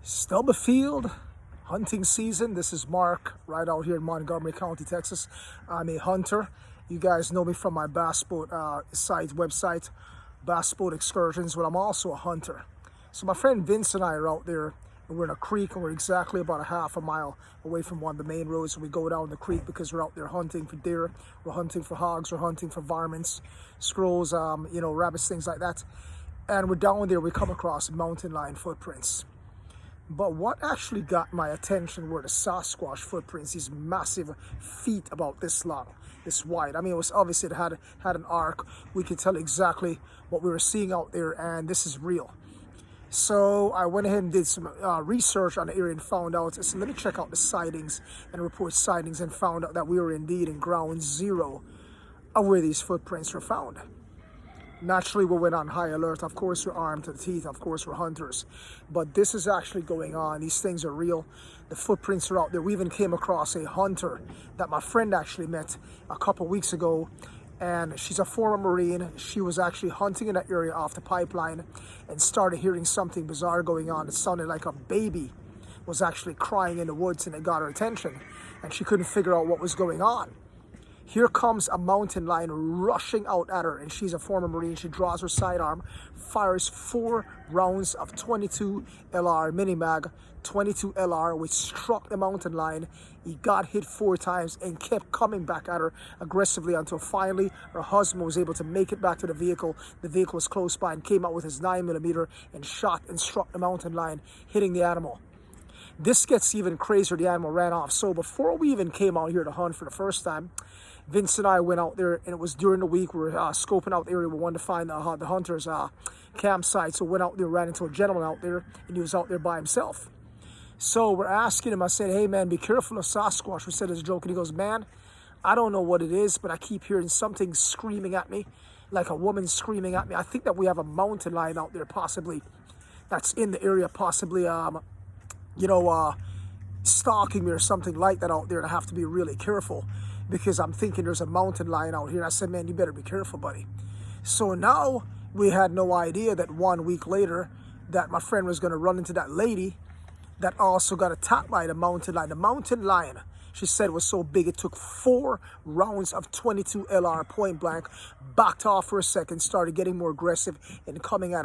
Stubblefield hunting season. This is Mark right out here in Montgomery County, Texas. I'm a hunter. You guys know me from my bass boat website, Bass Boat Excursions, but I'm also a hunter. So my friend Vince and I are out there, and we're in a creek, and we're exactly about a half a mile away from one of the main roads. And we go down the creek because we're out there hunting for deer, we're hunting for hogs, we're hunting for varmints, squirrels, rabbits, things like that. And we're down there, we come across mountain lion footprints. But what actually got my attention were the Sasquash footprints, these massive feet about this long, this wide. I mean, it had an arc. We could tell exactly what we were seeing out there, and this is real. So I went ahead and did some research on the area and found out, I said, let me check out the sightings and report sightings, and found out that we were indeed in ground zero of where these footprints were found. Naturally, we went on high alert. Of course, we're armed to the teeth. Of course, we're hunters. But this is actually going on. These things are real. The footprints are out there. We even came across a hunter that my friend actually met a couple weeks ago. And she's a former Marine. She was actually hunting in that area off the pipeline and started hearing something bizarre going on. It sounded like a baby was actually crying in the woods, and it got her attention. And she couldn't figure out what was going on. Here comes a mountain lion rushing out at her, and she's a former Marine. She draws her sidearm, fires 4 rounds of 22 LR mini-mag, 22 LR, which struck the mountain lion. He got hit 4 times and kept coming back at her aggressively until finally her husband was able to make it back to the vehicle. The vehicle was close by and came out with his 9mm and shot and struck the mountain lion, hitting the animal. This gets even crazier. The animal ran off. So before we even came out here to hunt for the first time, Vince and I went out there, and it was during the week. We were scoping out the area. We wanted to find the hunter's campsite. So went out there, ran into a gentleman out there, and he was out there by himself. So we're asking him, I said, hey man, be careful of Sasquatch. We said as a joke, and he goes, man, I don't know what it is, but I keep hearing something screaming at me, like a woman screaming at me. I think that we have a mountain lion out there possibly that's in the area, possibly, stalking me or something like that out there, and I have to be really careful because I'm thinking there's a mountain lion out here. And I said, man, you better be careful, buddy. So now we had no idea that 1 week later that my friend was going to run into that lady that also got attacked by the mountain lion. The mountain lion, she said, was so big it took 4 rounds of 22 LR point blank, backed off for a second, started getting more aggressive and coming at her.